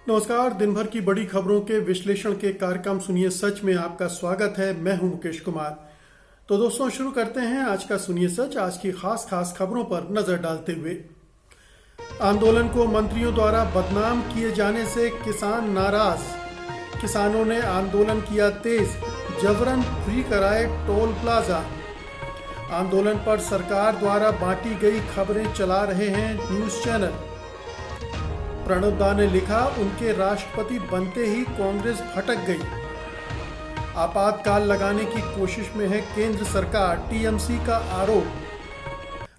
नमस्कार। दिन भर की बड़ी खबरों के विश्लेषण के कार्यक्रम सुनिए सच में आपका स्वागत है। मैं हूं मुकेश कुमार। तो दोस्तों, शुरू करते हैं आज का सुनिए सच। आज की खास खबरों पर नजर डालते हुए, आंदोलन को मंत्रियों द्वारा बदनाम किए जाने से किसान नाराज। किसानों ने आंदोलन किया तेज, जबरन फ्री कराए टोल प्लाजा। आंदोलन पर सरकार द्वारा बांटी गई खबरें चला रहे हैं न्यूज चैनल। प्रणब दा ने लिखा, उनके राष्ट्रपति बनते ही कांग्रेस भटक गई। आपातकाल लगाने की कोशिश में है केंद्र सरकार, टीएमसी का आरोप।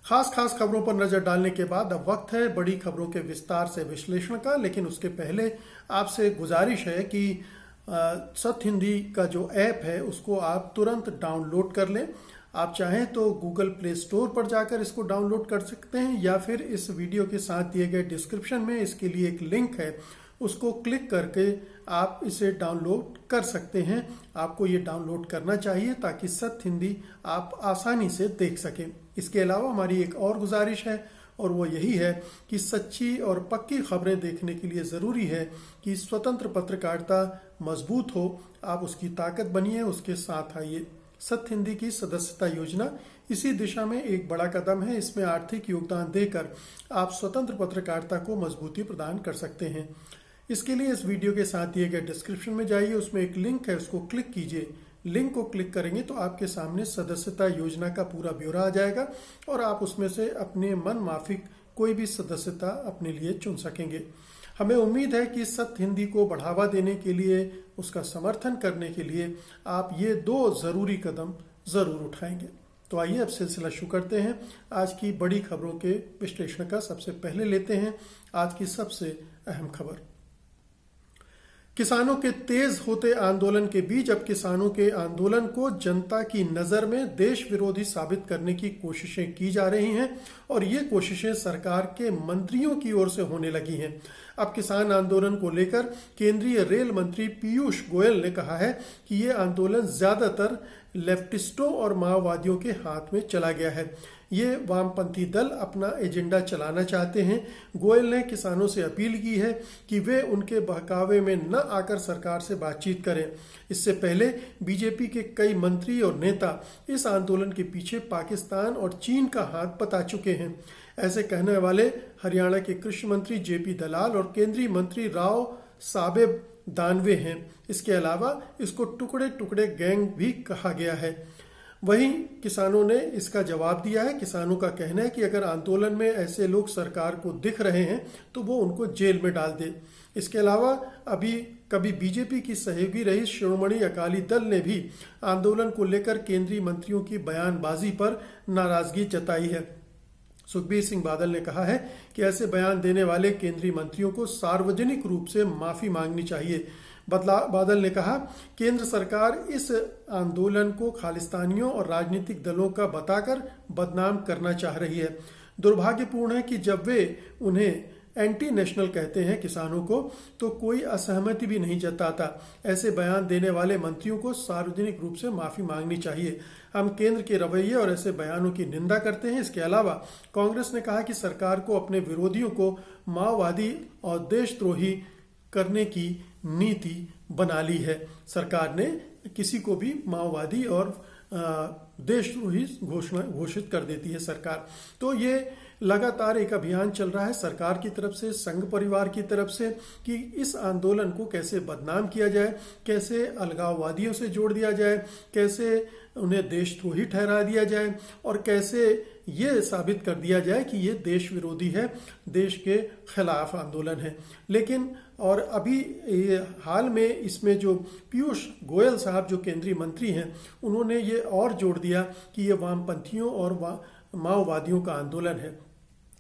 खास खबरों पर नजर डालने के बाद अब वक्त है बड़ी खबरों के विस्तार से विश्लेषण का। लेकिन उसके पहले आपसे गुजारिश है कि सत्य हिंदी का जो ऐप है उसको आप तुरंत डाउनलोड कर लें। आप चाहें तो गूगल प्ले स्टोर पर जाकर इसको डाउनलोड कर सकते हैं, या फिर इस वीडियो के साथ दिए गए डिस्क्रिप्शन में इसके लिए एक लिंक है, उसको क्लिक करके आप इसे डाउनलोड कर सकते हैं। आपको ये डाउनलोड करना चाहिए ताकि सत्य हिंदी आप आसानी से देख सकें। इसके अलावा हमारी एक और गुजारिश है, और वो यही है कि सच्ची और पक्की खबरें देखने के लिए ज़रूरी है कि स्वतंत्र पत्रकारिता मजबूत हो। आप उसकी ताकत बनिए, उसके साथ आइए। सत्य हिंदी की सदस्यता योजना इसी दिशा में एक बड़ा कदम है। इसमें आर्थिक योगदान देकर आप स्वतंत्र पत्रकारिता को मजबूती प्रदान कर सकते हैं। इसके लिए इस वीडियो के साथ दिए गए डिस्क्रिप्शन में जाइए, उसमें एक लिंक है, उसको क्लिक कीजिए। लिंक को क्लिक करेंगे तो आपके सामने सदस्यता योजना का पूरा ब्यौरा आ जाएगा और आप उसमें से अपने मन माफिक कोई भी सदस्यता अपने लिए चुन सकेंगे। हमें उम्मीद है कि सत्य हिंदी को बढ़ावा देने के लिए, उसका समर्थन करने के लिए आप ये 2 जरूरी कदम जरूर उठाएंगे। तो आइए अब सिलसिला शुरू करते हैं। आज की बड़ी खबरों के विश्लेषण का सबसे पहले लेते हैं आज की सबसे अहम खबर। किसानों के तेज होते आंदोलन के बीच अब किसानों के आंदोलन को जनता की नजर में देश विरोधी साबित करने की कोशिशें की जा रही हैं, और ये कोशिशें सरकार के मंत्रियों की ओर से होने लगी हैं। अब किसान आंदोलन को लेकर केंद्रीय रेल मंत्री पीयूष गोयल ने कहा है कि ये आंदोलन ज्यादातर लेफ्टिस्टों और माओवादियों के हाथ में चला गया है। ये वामपंथी दल अपना एजेंडा चलाना चाहते हैं। गोयल ने किसानों से अपील की है कि वे उनके बहकावे में न आकर सरकार से बातचीत करें। इससे पहले बीजेपी के कई मंत्री और नेता इस आंदोलन के पीछे पाकिस्तान और चीन का हाथ बता चुके हैं। ऐसे कहने वाले हरियाणा के कृषि मंत्री जेपी दलाल और केंद्रीय मंत्री राव साहेब दानवे हैं। इसके अलावा इसको टुकड़े टुकड़े गैंग भी कहा गया है। वहीं किसानों ने इसका जवाब दिया है। किसानों का कहना है कि अगर आंदोलन में ऐसे लोग सरकार को दिख रहे हैं तो वो उनको जेल में डाल दे। इसके अलावा कभी बीजेपी की सहयोगी रही शिरोमणि अकाली दल ने भी आंदोलन को लेकर केंद्रीय मंत्रियों की बयानबाजी पर नाराजगी जताई है। सुखबीर सिंह बादल ने कहा है कि ऐसे बयान देने वाले केंद्रीय मंत्रियों को सार्वजनिक रूप से माफी मांगनी चाहिए। बादल ने कहा, केंद्र सरकार इस आंदोलन को खालिस्तानियों और राजनीतिक दलों का बताकर बदनाम करना चाह रही है। दुर्भाग्यपूर्ण है कि जब वे उन्हें एंटी नेशनल कहते हैं किसानों को, तो कोई असहमति भी नहीं जताता। ऐसे बयान देने वाले मंत्रियों को सार्वजनिक रूप से माफी मांगनी चाहिए। हम केंद्र के रवैये और ऐसे बयानों की निंदा करते हैं। इसके अलावा कांग्रेस ने कहा कि सरकार को अपने विरोधियों को माओवादी और देशद्रोही करने की नीति बना ली है। सरकार ने किसी को भी माओवादी और देशद्रोही घोषित कर देती है सरकार। तो ये लगातार एक अभियान चल रहा है सरकार की तरफ से, संघ परिवार की तरफ से, कि इस आंदोलन को कैसे बदनाम किया जाए, कैसे अलगाववादियों से जोड़ दिया जाए, कैसे उन्हें देशद्रोही ठहरा दिया जाए, और कैसे ये साबित कर दिया जाए कि ये देश विरोधी है, देश के खिलाफ आंदोलन है। लेकिन और अभी हाल में इसमें जो पीयूष गोयल साहब जो केंद्रीय मंत्री हैं, उन्होंने ये और जोड़ दिया कि ये वामपंथियों और माओवादियों का आंदोलन है।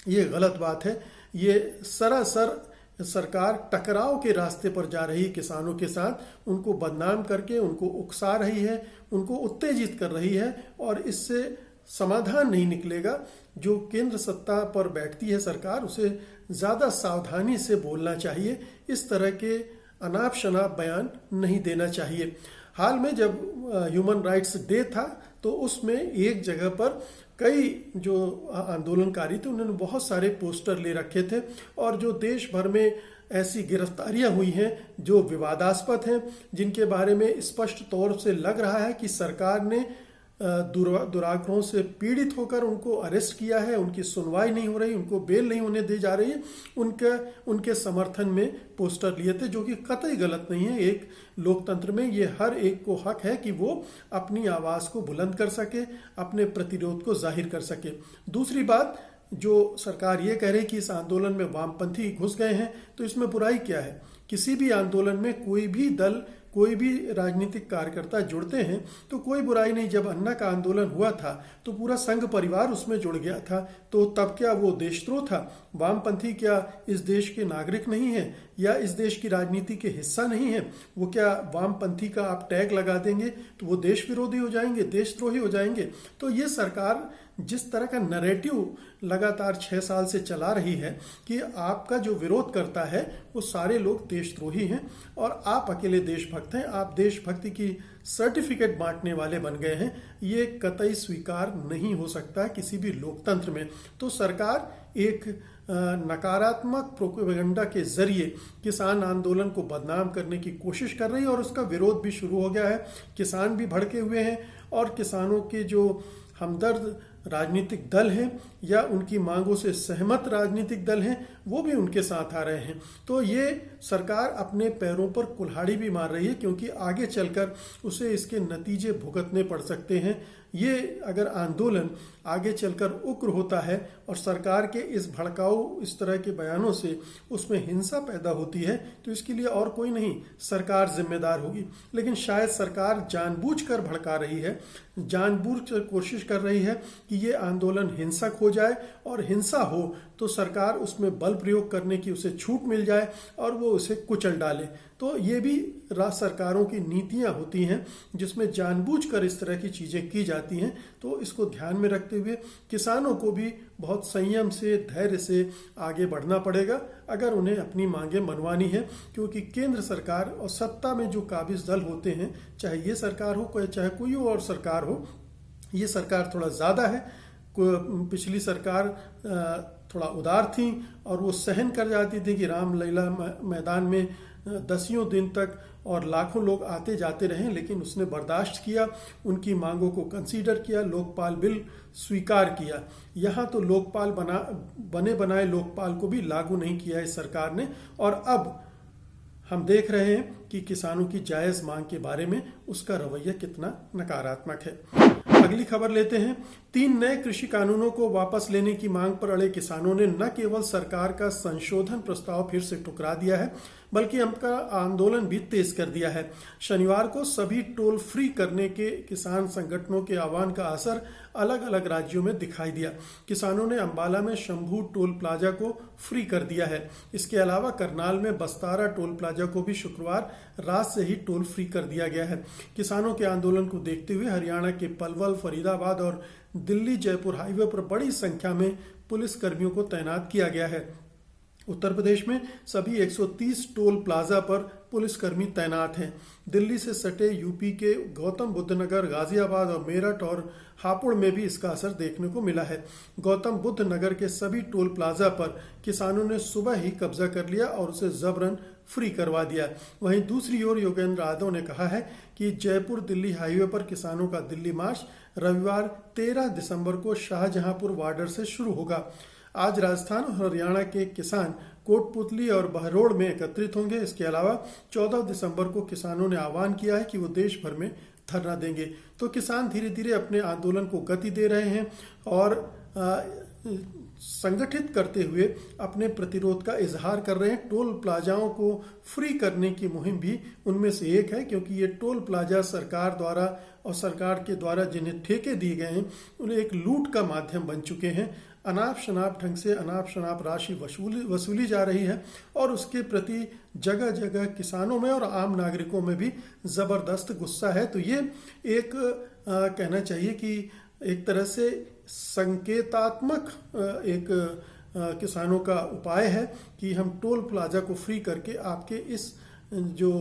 ये गलत बात है। ये सरासर सरकार टकराव के रास्ते पर जा रही किसानों के साथ, उनको बदनाम करके उनको उकसा रही है, उनको उत्तेजित कर रही है, और इससे समाधान नहीं निकलेगा। जो केंद्र सत्ता पर बैठती है सरकार, उसे ज्यादा सावधानी से बोलना चाहिए। इस तरह के अनाप शनाप बयान नहीं देना चाहिए। हाल में जब ह्यूमन राइट्स डे था तो उसमें एक जगह पर कई जो आंदोलनकारी थे उन्होंने बहुत सारे पोस्टर ले रखे थे और जो देश भर में ऐसी गिरफ्तारियां हुई हैं जो विवादास्पद हैं, जिनके बारे में स्पष्ट तौर से लग रहा है कि सरकार ने दुराग्रहों से पीड़ित होकर उनको अरेस्ट किया है, उनकी सुनवाई नहीं हो रही, उनको बेल नहीं होने दी जा रही है, उनके समर्थन में पोस्टर लिए थे, जो कि कतई गलत नहीं है। एक लोकतंत्र में ये हर एक को हक है कि वो अपनी आवाज़ को बुलंद कर सके, अपने प्रतिरोध को जाहिर कर सके। दूसरी बात, जो सरकार ये कह रही कि इस आंदोलन में वामपंथी घुस गए हैं, तो इसमें बुराई क्या है? किसी भी आंदोलन में कोई भी दल, कोई भी राजनीतिक कार्यकर्ता जुड़ते हैं तो कोई बुराई नहीं। जब अन्ना का आंदोलन हुआ था तो पूरा संघ परिवार उसमें जुड़ गया था, तो तब क्या वो देशद्रोह था? वामपंथी क्या इस देश के नागरिक नहीं है या इस देश की राजनीति के हिस्सा नहीं है? वो क्या वामपंथी का आप टैग लगा देंगे तो वो देश विरोधी हो जाएंगे, देशद्रोही हो जाएंगे? तो ये सरकार जिस तरह का नैरेटिव लगातार 6 साल से चला रही है कि आपका जो विरोध करता है वो सारे लोग देशद्रोही हैं और आप अकेले देशभक्त हैं, आप देशभक्ति की सर्टिफिकेट बांटने वाले बन गए हैं, ये कतई स्वीकार नहीं हो सकता किसी भी लोकतंत्र में। तो सरकार एक नकारात्मक प्रोपेगेंडा के जरिए किसान आंदोलन को बदनाम करने की कोशिश कर रही है और उसका विरोध भी शुरू हो गया है। किसान भी भड़के हुए हैं और किसानों के जो हमदर्द राजनीतिक दल हैं या उनकी मांगों से सहमत राजनीतिक दल हैं वो भी उनके साथ आ रहे हैं। तो ये सरकार अपने पैरों पर कुल्हाड़ी भी मार रही है, क्योंकि आगे चलकर उसे इसके नतीजे भुगतने पड़ सकते हैं। ये अगर आंदोलन आगे चलकर उग्र होता है और सरकार के इस भड़काऊ इस तरह के बयानों से उसमें हिंसा पैदा होती है तो इसके लिए और कोई नहीं, सरकार जिम्मेदार होगी। लेकिन शायद सरकार जानबूझकर भड़का रही है, जानबूझकर कोशिश कर रही है कि ये आंदोलन हिंसक हो जाए और हिंसा हो तो सरकार उसमें बल प्रयोग करने की उसे छूट मिल जाए और वो उसे कुचल डाले। तो ये भी राज्य सरकारों की नीतियां होती हैं जिसमें जानबूझकर इस तरह की चीजें की जाती हैं। तो इसको ध्यान में रखते हुए किसानों को भी बहुत संयम से, धैर्य से आगे बढ़ना पड़ेगा अगर उन्हें अपनी मांगें मनवानी है, क्योंकि केंद्र सरकार और सत्ता में जो काबिज दल होते हैं, चाहे ये सरकार हो चाहे कोई और सरकार हो, ये सरकार थोड़ा ज़्यादा है। पिछली सरकार थोड़ा उदार थी और वो सहन कर जाती थी कि रामलीला मैदान में 10 दिन तक और लाखों लोग आते जाते रहे, लेकिन उसने बर्दाश्त किया, उनकी मांगों को कंसीडर किया, लोकपाल बिल स्वीकार किया। यहाँ तो लोकपाल बने बनाए लोकपाल को भी लागू नहीं किया इस सरकार ने। और अब हम देख रहे हैं कि किसानों की जायज़ मांग के बारे में उसका रवैया कितना नकारात्मक है। अगली खबर लेते हैं। 3 नए कृषि कानूनों को वापस लेने की मांग पर अड़े किसानों ने न केवल सरकार का संशोधन प्रस्ताव फिर से ठुकरा दिया है, बल्कि उनका आंदोलन भी तेज कर दिया है। शनिवार को सभी टोल फ्री करने के किसान संगठनों के आह्वान का असर अलग अलग राज्यों में दिखाई दिया। किसानों ने अंबाला में शंभू टोल प्लाजा को फ्री कर दिया है। इसके अलावा करनाल में बस्तारा टोल प्लाजा को भी शुक्रवार रात से ही टोल फ्री कर दिया गया है। किसानों के आंदोलन को देखते हुए हरियाणा के पलवल, फरीदाबाद और दिल्ली जयपुर हाईवे पर बड़ी संख्या में पुलिस कर्मियों को तैनात किया गया है। उत्तर प्रदेश में सभी 130 टोल प्लाजा पर पुलिसकर्मी तैनात हैं। दिल्ली से सटे यूपी के गौतम बुद्ध नगर, गाजियाबाद और मेरठ और हापुड़ में भी इसका असर देखने को मिला है। गौतम बुद्ध नगर के सभी टोल प्लाजा पर किसानों ने सुबह ही कब्जा कर लिया और उसे जबरन फ्री करवा दिया। वहीं दूसरी ओर योगेंद्र यादव ने कहा है कि जयपुर दिल्ली हाईवे पर किसानों का दिल्ली मार्च रविवार 13 दिसंबर को शाहजहांपुर बॉर्डर से शुरू होगा। आज राजस्थान और हरियाणा के किसान कोटपुतली और बहरोड़ में एकत्रित होंगे। इसके अलावा 14 दिसंबर को किसानों ने आह्वान किया है कि वो देश भर में धरना देंगे। तो किसान धीरे धीरे अपने आंदोलन को गति दे रहे हैं और संगठित करते हुए अपने प्रतिरोध का इजहार कर रहे हैं। टोल प्लाजाओं को फ्री करने की मुहिम भी उनमें से एक है, क्योंकि ये टोल प्लाजा सरकार द्वारा और सरकार के द्वारा जिन्हें ठेके दिए गए हैं उन्हें एक लूट का माध्यम बन चुके हैं। अनाप शनाप ढंग से अनाप शनाप राशि वसूली जा रही है और उसके प्रति जगह जगह किसानों में और आम नागरिकों में भी ज़बरदस्त गुस्सा है। तो ये एक कहना चाहिए कि एक तरह से संकेतात्मक एक किसानों का उपाय है कि हम टोल प्लाजा को फ्री करके आपके इस जो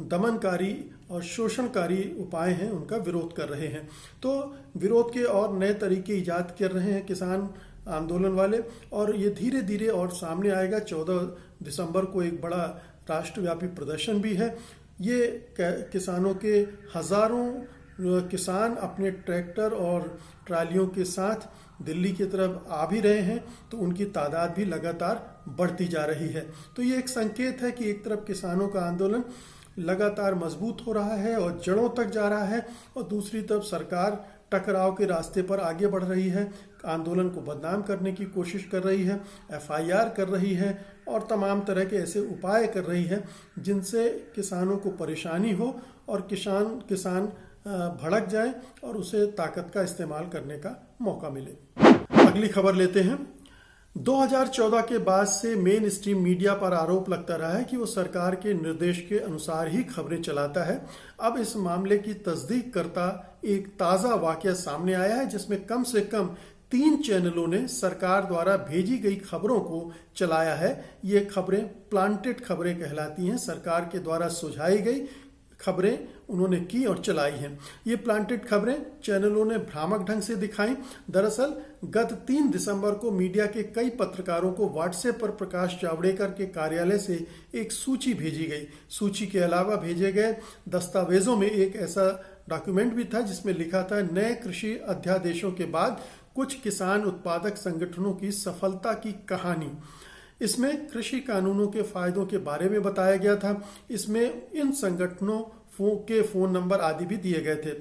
दमनकारी और शोषणकारी उपाय हैं उनका विरोध कर रहे हैं। तो विरोध के और नए तरीके ईजाद कर रहे हैं किसान आंदोलन वाले, और ये धीरे धीरे और सामने आएगा। 14 दिसंबर को एक बड़ा राष्ट्रव्यापी प्रदर्शन भी है। ये किसानों के हजारों किसान अपने ट्रैक्टर और ट्रालियों के साथ दिल्ली की तरफ आ भी रहे हैं, तो उनकी तादाद भी लगातार बढ़ती जा रही है। तो ये एक संकेत है कि एक तरफ किसानों का आंदोलन लगातार मजबूत हो रहा है और जड़ों तक जा रहा है, और दूसरी तरफ सरकार टकराव के रास्ते पर आगे बढ़ रही है, आंदोलन को बदनाम करने की कोशिश कर रही है, एफआईआर कर रही है और तमाम तरह के ऐसे उपाय कर रही है जिनसे किसानों को परेशानी हो और किसान भड़क जाए और उसे ताकत का इस्तेमाल करने का मौका मिले। अगली खबर लेते हैं। 2014 के बाद से मेन स्ट्रीम मीडिया पर आरोप लगता रहा है कि वो सरकार के निर्देश के अनुसार ही खबरें चलाता है। अब इस मामले की तस्दीक करता एक ताज़ा वाकया सामने आया है, जिसमें कम से कम 3 चैनलों ने सरकार द्वारा भेजी गई खबरों को चलाया है। ये खबरें प्लांटेड खबरें कहलाती हैं। सरकार के द्वारा सुझाई गई खबरें उन्होंने की और चलाई हैं। ये प्लांटेड खबरें चैनलों ने भ्रामक ढंग से दिखाई। दरअसल गत 3 दिसंबर को मीडिया के कई पत्रकारों को व्हाट्सएप पर प्रकाश जावड़ेकर के कार्यालय से एक सूची भेजी गई। सूची के अलावा भेजे गए दस्तावेजों में एक ऐसा डॉक्यूमेंट भी था जिसमें लिखा था, नए कृषि अध्यादेशों के बाद कुछ किसान उत्पादक संगठनों की सफलता की कहानी। इसमें कृषि कानूनों के फायदों के बारे में बताया गया था। इसमें इन संगठनों के फोन नंबर आदि भी दिए गए थे।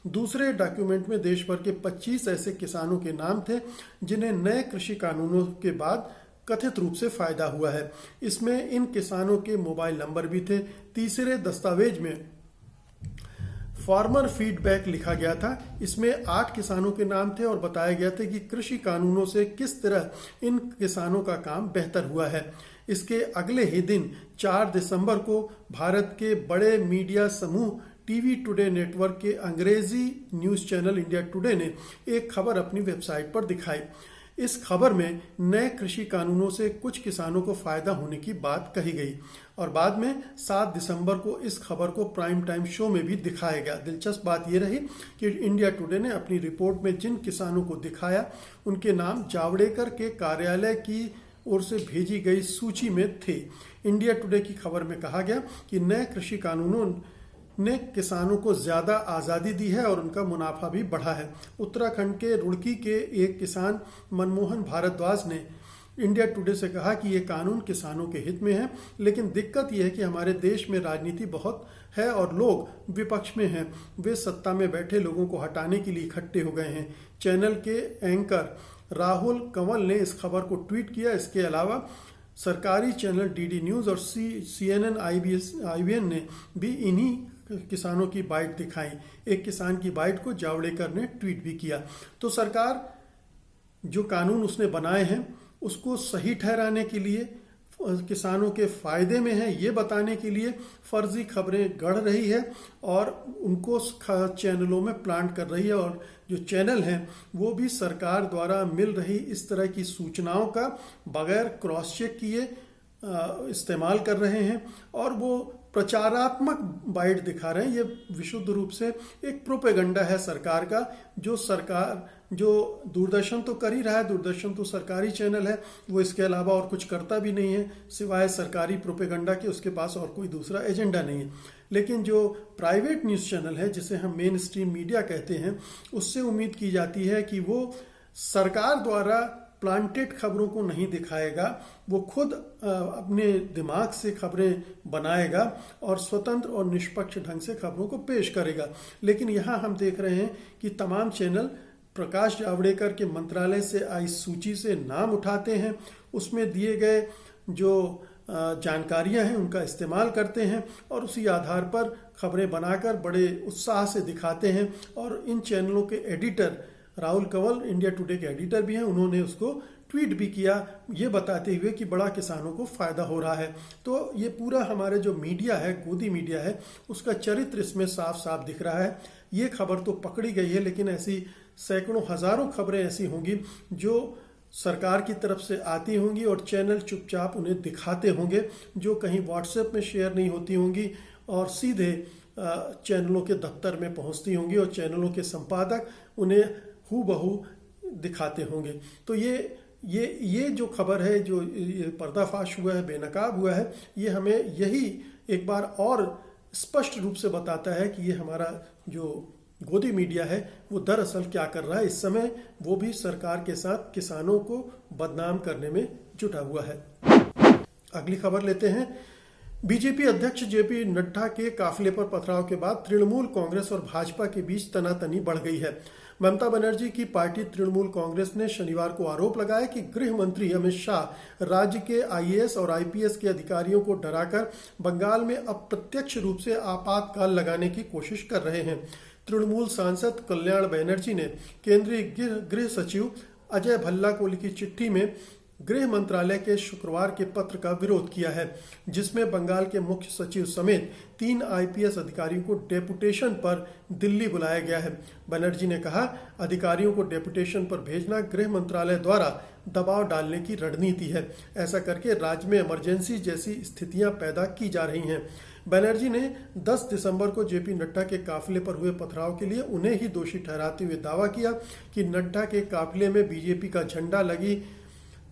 दूसरे डॉक्यूमेंट में देश भर के 25 ऐसे किसानों के नाम थे जिन्हें नए कृषि कानूनों के बाद कथित रूप से फायदा हुआ है। इसमें इन किसानों के मोबाइल नंबर भी थे। तीसरे दस्तावेज में फार्मर फीडबैक लिखा गया था। इसमें 8 किसानों के नाम थे और बताया गया था कि कृषि कानूनों से किस तरह इन किसानों का काम बेहतर हुआ है। इसके अगले ही दिन 4 दिसंबर को भारत के बड़े मीडिया समूह टीवी टुडे नेटवर्क के अंग्रेजी न्यूज चैनल इंडिया टुडे ने एक खबर अपनी वेबसाइट पर दिखाई। इस खबर में नए कृषि कानूनों से कुछ किसानों को फायदा होने की बात कही गई और बाद में 7 दिसंबर को इस खबर को प्राइम टाइम शो में भी दिखाया गया। दिलचस्प बात यह रही कि इंडिया टुडे ने अपनी रिपोर्ट में जिन किसानों को दिखाया उनके नाम जावड़ेकर के कार्यालय की ओर से भेजी गई सूची में थे। इंडिया टुडे की खबर में कहा गया कि नए कृषि कानूनों ने किसानों को ज्यादा आजादी दी है और उनका मुनाफा भी बढ़ा है। उत्तराखंड के रुड़की के एक किसान मनमोहन भारद्वाज ने इंडिया टुडे से कहा कि ये कानून किसानों के हित में है, लेकिन दिक्कत यह है कि हमारे देश में राजनीति बहुत है और लोग विपक्ष में हैं। वे सत्ता में बैठे लोगों को हटाने के लिए इकट्ठे हो गए हैं। चैनल के एंकर राहुल कंवल ने इस खबर को ट्वीट किया। इसके अलावा सरकारी चैनल डीडी न्यूज और CNN IBN ने भी इन्हीं किसानों की बाइट दिखाई। एक किसान की बाइट को जावड़ेकर ने ट्वीट भी किया। तो सरकार जो कानून उसने बनाए हैं उसको सही ठहराने के लिए, किसानों के फायदे में है ये बताने के लिए फर्जी खबरें गढ़ रही है और उनको चैनलों में प्लांट कर रही है। और जो चैनल हैं वो भी सरकार द्वारा मिल रही इस तरह की सूचनाओं का बगैर क्रॉस चेक किए इस्तेमाल कर रहे हैं और वो प्रचारात्मक बाइट दिखा रहे हैं। ये विशुद्ध रूप से एक प्रोपेगेंडा है सरकार का, जो दूरदर्शन तो कर ही रहा है। दूरदर्शन तो सरकारी चैनल है, वो इसके अलावा और कुछ करता भी नहीं है सिवाय सरकारी प्रोपेगेंडा के। उसके पास और कोई दूसरा एजेंडा नहीं है। लेकिन जो प्राइवेट न्यूज़ चैनल है जिसे हम मेन स्ट्रीम मीडिया कहते हैं, उससे उम्मीद की जाती है कि वो सरकार द्वारा प्लांटेड खबरों को नहीं दिखाएगा, वो खुद अपने दिमाग से खबरें बनाएगा और स्वतंत्र और निष्पक्ष ढंग से खबरों को पेश करेगा। लेकिन यहाँ हम देख रहे हैं कि तमाम चैनल प्रकाश जावड़ेकर के मंत्रालय से आई सूची से नाम उठाते हैं, उसमें दिए गए जो जानकारियां हैं उनका इस्तेमाल करते हैं और उसी आधार पर खबरें बनाकर बड़े उत्साह से दिखाते हैं। और इन चैनलों के editor Rahul Kanwal India today के एडिटर भी हैं, उन्होंने उसको ट्वीट भी किया ये बताते हुए कि बड़ा किसानों को फायदा हो रहा है। तो ये पूरा हमारे जो मीडिया है, गोदी मीडिया है, उसका चरित्र इसमें साफ साफ दिख रहा है। ये खबर तो पकड़ी गई है, लेकिन ऐसी सैकड़ों हजारों खबरें ऐसी होंगी जो सरकार की तरफ से आती होंगी और चैनल चुपचाप उन्हें दिखाते होंगे, जो कहीं व्हाट्सएप में शेयर नहीं होती होंगी और सीधे चैनलों के दफ्तर में पहुंचती होंगी और चैनलों के संपादक उन्हें हूबहू दिखाते होंगे। तो ये जो खबर है, जो ये पर्दाफाश हुआ है, बेनकाब हुआ है, ये हमें यही एक बार और स्पष्ट रूप से बताता है कि ये हमारा जो गोदी मीडिया है वो दरअसल क्या कर रहा है। इस समय वो भी सरकार के साथ किसानों को बदनाम करने में जुटा हुआ है। अगली खबर लेते हैं। बीजेपी अध्यक्ष जेपी नड्डा के काफिले पर पथराव के बाद तृणमूल कांग्रेस और भाजपा के बीच तनातनी बढ़ गई है। ममता बनर्जी की पार्टी तृणमूल कांग्रेस ने शनिवार को आरोप लगाया कि गृह मंत्री अमित शाह राज्य के आईएएस और आईपीएस के अधिकारियों को डराकर बंगाल में अप्रत्यक्ष रूप से आपातकाल लगाने की कोशिश कर रहे हैं। तृणमूल सांसद कल्याण बनर्जी ने केंद्रीय गृह सचिव अजय भल्ला को लिखी चिट्ठी में गृह मंत्रालय के शुक्रवार के पत्र का विरोध किया है, जिसमें बंगाल के मुख्य सचिव समेत 3 आईपीएस अधिकारियों को डेपुटेशन पर दिल्ली बुलाया गया है। बनर्जी ने कहा, अधिकारियों को डेपुटेशन पर भेजना गृह मंत्रालय द्वारा दबाव डालने की रणनीति है। ऐसा करके राज्य में इमरजेंसी जैसी स्थितियां पैदा की जा रही हैं। बनर्जी ने 10 दिसंबर को जेपी नड्डा के काफिले पर हुए पथराव के लिए उन्हें ही दोषी ठहराते हुए दावा किया कि नड्डा के काफिले में बीजेपी का झंडा लगी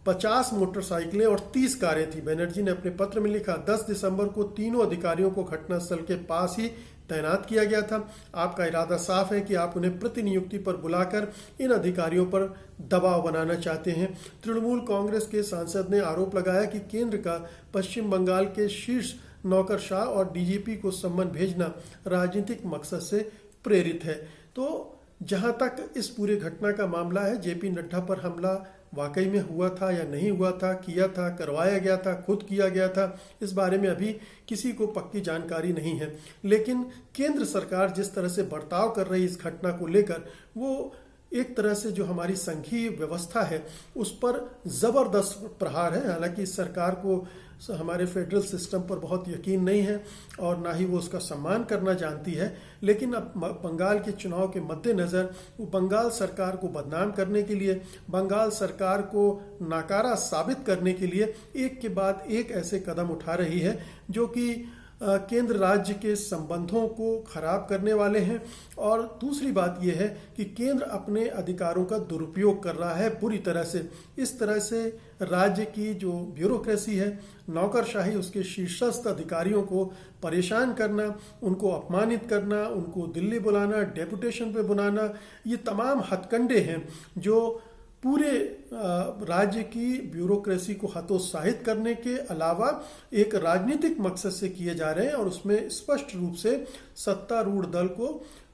50 मोटरसाइकिलें और 30 कारें थी। बनर्जी ने अपने पत्र में लिखा, 10 दिसंबर को तीनों अधिकारियों को घटनास्थल के पास ही तैनात किया गया था। आपका इरादा साफ है कि आप उन्हें प्रतिनियुक्ति पर बुलाकर इन अधिकारियों पर दबाव बनाना चाहते हैं। तृणमूल कांग्रेस के सांसद ने आरोप लगाया कि केंद्र का पश्चिम बंगाल के शीर्ष नौकरशाह और डीजीपी को सम्मन भेजना राजनीतिक मकसद से प्रेरित है। तो जहां तक इस पूरे घटना का मामला है, जेपी नड्डा पर हमला वाकई में हुआ था या नहीं हुआ था, किया था, करवाया गया था, खुद किया गया था, इस बारे में अभी किसी को पक्की जानकारी नहीं है। लेकिन केंद्र सरकार जिस तरह से बर्ताव कर रही इस घटना को लेकर, वो एक तरह से जो हमारी संघीय व्यवस्था है उस पर जबरदस्त प्रहार है। हालांकि सरकार को हमारे फेडरल सिस्टम पर बहुत यकीन नहीं है और ना ही वो उसका सम्मान करना जानती है, लेकिन अब बंगाल के चुनाव के मद्देनजर वो बंगाल सरकार को बदनाम करने के लिए, बंगाल सरकार को नाकारा साबित करने के लिए एक के बाद एक ऐसे कदम उठा रही है जो कि केंद्र राज्य के संबंधों को खराब करने वाले हैं। और दूसरी बात यह है कि केंद्र अपने अधिकारों का दुरुपयोग कर रहा है बुरी तरह से। इस तरह से राज्य की जो ब्यूरोक्रेसी है, नौकरशाही, उसके शीर्षस्थ अधिकारियों को परेशान करना, उनको अपमानित करना, उनको दिल्ली बुलाना, डेपुटेशन पे बुलाना, ये तमाम हथकंडे हैं जो पूरे राज्य की ब्यूरोक्रेसी को हतोत्साहित करने के अलावा एक राजनीतिक मकसद से किए जा रहे हैं और उसमें स्पष्ट रूप से सत्तारूढ़ दल को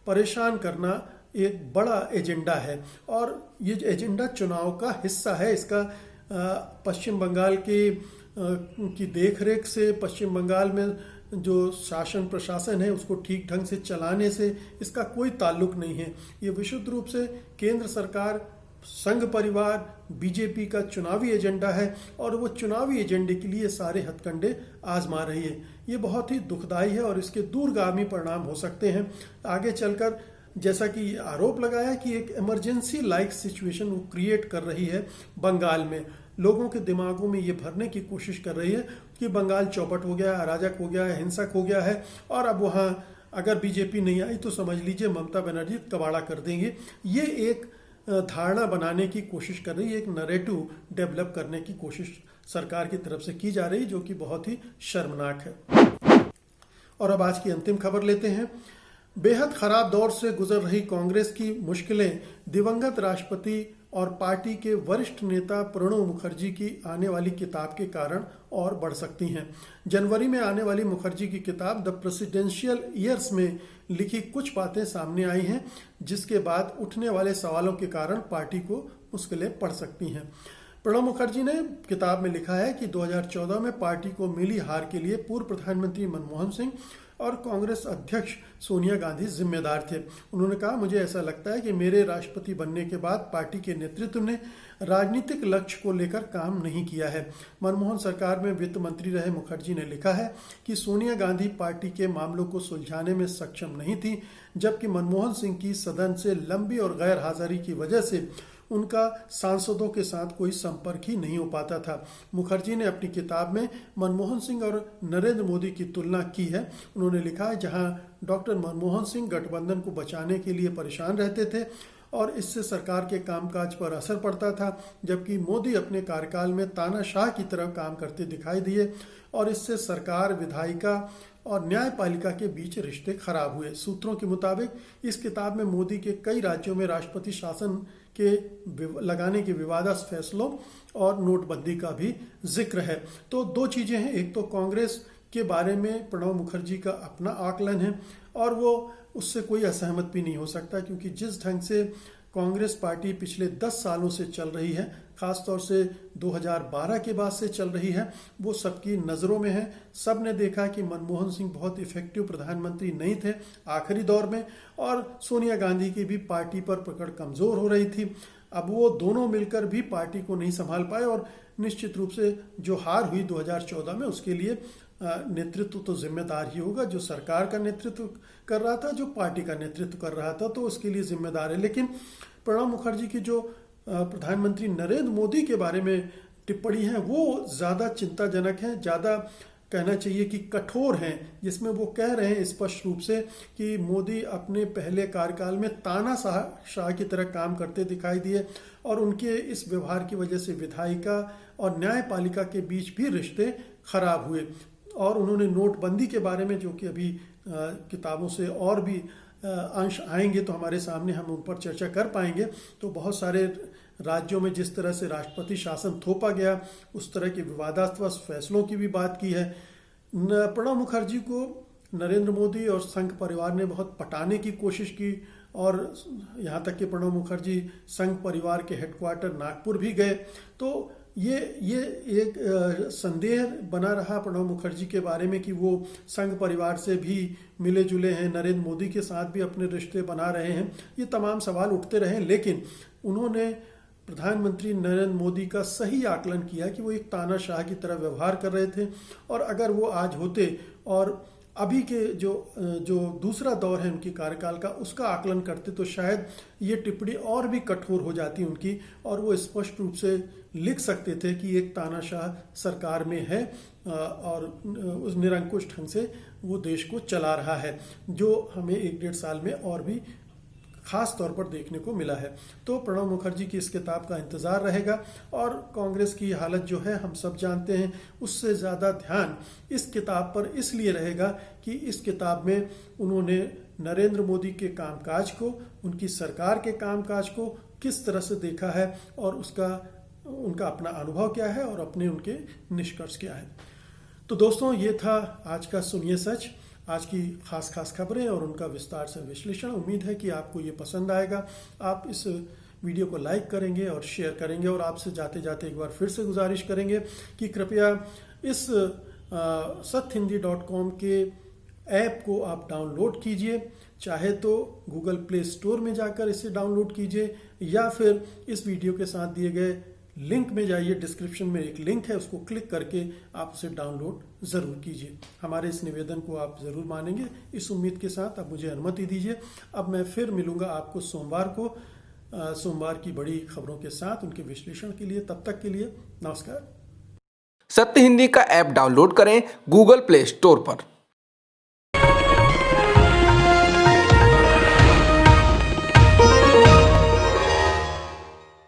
परेशान करना एक बड़ा एजेंडा है। और ये एजेंडा चुनाव का हिस्सा है। इसका पश्चिम बंगाल की देखरेख से, पश्चिम बंगाल में जो शासन प्रशासन है उसको ठीक ढंग से चलाने से इसका कोई ताल्लुक नहीं है। ये विशुद्ध रूप से केंद्र सरकार, संघ परिवार, बीजेपी का चुनावी एजेंडा है और वो चुनावी एजेंडे के लिए सारे हथकंडे आजमा रही है। ये बहुत ही दुखदायी है और इसके दूरगामी परिणाम हो सकते हैं आगे चलकर। जैसा कि आरोप लगाया कि एक इमरजेंसी लाइक सिचुएशन वो क्रिएट कर रही है बंगाल में, लोगों के दिमागों में ये भरने की कोशिश कर रही है कि बंगाल चौपट हो गया, अराजक हो गया है, हिंसक हो गया है और अब वहाँ अगर बीजेपी नहीं आई तो समझ लीजिए ममता बनर्जी कबाड़ा कर देंगे। ये एक धारणा बनाने की कोशिश कर रही है, एक नैरेटिव डेवलप करने की कोशिश सरकार की तरफ से की जा रही, जो कि बहुत ही शर्मनाक है। और अब आज की अंतिम खबर लेते हैं। बेहद खराब दौर से गुजर रही कांग्रेस की मुश्किलें दिवंगत राष्ट्रपति और पार्टी के वरिष्ठ नेता प्रणब मुखर्जी की आने वाली किताब के कारण और बढ़ सकती हैं। जनवरी में आने वाली मुखर्जी की किताब द प्रेसिडेंशियल ईयर्स में लिखी कुछ बातें सामने आई हैं, जिसके बाद उठने वाले सवालों के कारण पार्टी को मुश्किलें पड़ सकती हैं। प्रणब मुखर्जी ने किताब में लिखा है कि 2014 में पार्टी को मिली हार के लिए पूर्व प्रधानमंत्री मनमोहन सिंह और कांग्रेस अध्यक्ष सोनिया गांधी जिम्मेदार थे। उन्होंने कहा, मुझे ऐसा लगता है कि मेरे राष्ट्रपति बनने के बाद पार्टी के नेतृत्व ने राजनीतिक लक्ष्य को लेकर काम नहीं किया है। मनमोहन सरकार में वित्त मंत्री रहे मुखर्जी ने लिखा है कि सोनिया गांधी पार्टी के मामलों को सुलझाने में सक्षम नहीं थी, जबकि मनमोहन सिंह की सदन से लंबी और गैर हाजिरी की वजह से उनका सांसदों के साथ कोई संपर्क ही नहीं हो पाता था। मुखर्जी ने अपनी किताब में मनमोहन सिंह और नरेंद्र मोदी की तुलना की है। उन्होंने लिखा है, जहां डॉक्टर मनमोहन सिंह गठबंधन को बचाने के लिए परेशान रहते थे और इससे सरकार के कामकाज पर असर पड़ता था, जबकि मोदी अपने कार्यकाल में तानाशाह की तरह काम करते दिखाई दिए और इससे सरकार, विधायिका और न्यायपालिका के बीच रिश्ते खराब हुए। सूत्रों के मुताबिक इस किताब में मोदी के कई राज्यों में राष्ट्रपति शासन के लगाने के विवादास्पद फैसलों और नोटबंदी का भी जिक्र है। तो दो चीजें हैं, एक तो कांग्रेस के बारे में प्रणब मुखर्जी का अपना आकलन है और वो उससे कोई असहमत भी नहीं हो सकता, क्योंकि जिस ढंग से कांग्रेस पार्टी पिछले 10 सालों से चल रही है, खासतौर से 2012 के बाद से चल रही है, वो सबकी नज़रों में है। सब ने देखा कि मनमोहन सिंह बहुत इफेक्टिव प्रधानमंत्री नहीं थे आखिरी दौर में और सोनिया गांधी की भी पार्टी पर पकड़ कमज़ोर हो रही थी। अब वो दोनों मिलकर भी पार्टी को नहीं संभाल पाए और निश्चित रूप से जो हार हुई 2014 में, उसके लिए नेतृत्व तो जिम्मेदार ही होगा। जो सरकार का नेतृत्व कर रहा था, जो पार्टी का नेतृत्व कर रहा था, तो उसके लिए जिम्मेदार है। लेकिन प्रणब मुखर्जी की जो प्रधानमंत्री नरेंद्र मोदी के बारे में टिप्पणी है वो ज़्यादा चिंताजनक है, ज़्यादा कहना चाहिए कि कठोर हैं, जिसमें वो कह रहे हैं स्पष्ट रूप से कि मोदी अपने पहले कार्यकाल में तानाशाह की तरह काम करते दिखाई दिए और उनके इस व्यवहार की वजह से विधायिका और न्यायपालिका के बीच भी रिश्ते खराब हुए। और उन्होंने नोटबंदी के बारे में, जो कि अभी किताबों से और भी अंश आएंगे तो हमारे सामने हम उन पर चर्चा कर पाएंगे, तो बहुत सारे राज्यों में जिस तरह से राष्ट्रपति शासन थोपा गया, उस तरह के विवादास्पद फैसलों की भी बात की है। प्रणब मुखर्जी को नरेंद्र मोदी और संघ परिवार ने बहुत पटाने की कोशिश की और यहाँ तक कि प्रणब मुखर्जी संघ परिवार के हेडक्वार्टर नागपुर भी गए। तो ये एक संदेह बना रहा प्रणब मुखर्जी के बारे में कि वो संघ परिवार से भी मिले जुले हैं, नरेंद्र मोदी के साथ भी अपने रिश्ते बना रहे हैं। ये तमाम सवाल उठते रहे, लेकिन उन्होंने प्रधानमंत्री नरेंद्र मोदी का सही आकलन किया कि वो एक तानाशाह की तरह व्यवहार कर रहे थे और अगर वो आज होते और अभी के जो दूसरा दौर है उनकी कार्यकाल का, उसका आकलन करते, तो शायद ये टिप्पणी और भी कठोर हो जाती उनकी और वो स्पष्ट रूप से लिख सकते थे कि एक तानाशाह सरकार में है और उस निरंकुश ढंग से वो देश को चला रहा है, जो हमें 1-1.5 साल में और भी खास तौर पर देखने को मिला है। तो प्रणब मुखर्जी की इस किताब का इंतजार रहेगा और कांग्रेस की हालत जो है हम सब जानते हैं, उससे ज़्यादा ध्यान इस किताब पर इसलिए रहेगा कि इस किताब में उन्होंने नरेंद्र मोदी के कामकाज को, उनकी सरकार के कामकाज को किस तरह से देखा है और उनका अपना अनुभव क्या है और उनके निष्कर्ष क्या है। तो दोस्तों, ये था आज का सुनिए सच, आज की खास खबरें और उनका विस्तार से विश्लेषण। उम्मीद है कि आपको ये पसंद आएगा। आप इस वीडियो को लाइक करेंगे और शेयर करेंगे और आपसे जाते जाते एक बार फिर से गुजारिश करेंगे कि कृपया इस satyhindi.com के ऐप को आप डाउनलोड कीजिए। चाहे तो गूगल प्ले स्टोर में जाकर इसे डाउनलोड कीजिए या फिर इस वीडियो के साथ दिए गए लिंक में जाइए, डिस्क्रिप्शन में एक लिंक है, उसको क्लिक करके आप उसे डाउनलोड ज़रूर कीजिए। हमारे इस निवेदन को आप ज़रूर मानेंगे। इस उम्मीद के साथ अब मुझे अनुमति दीजिए। अब मैं फिर मिलूंगा आपको सोमवार की बड़ी खबरों के साथ, उनके विश्लेषण के लिए। तब तक के लिए नमस्कार। सत्य हिंदी का ऐप डाउनलोड करें गूगल प्ले स्टोर पर।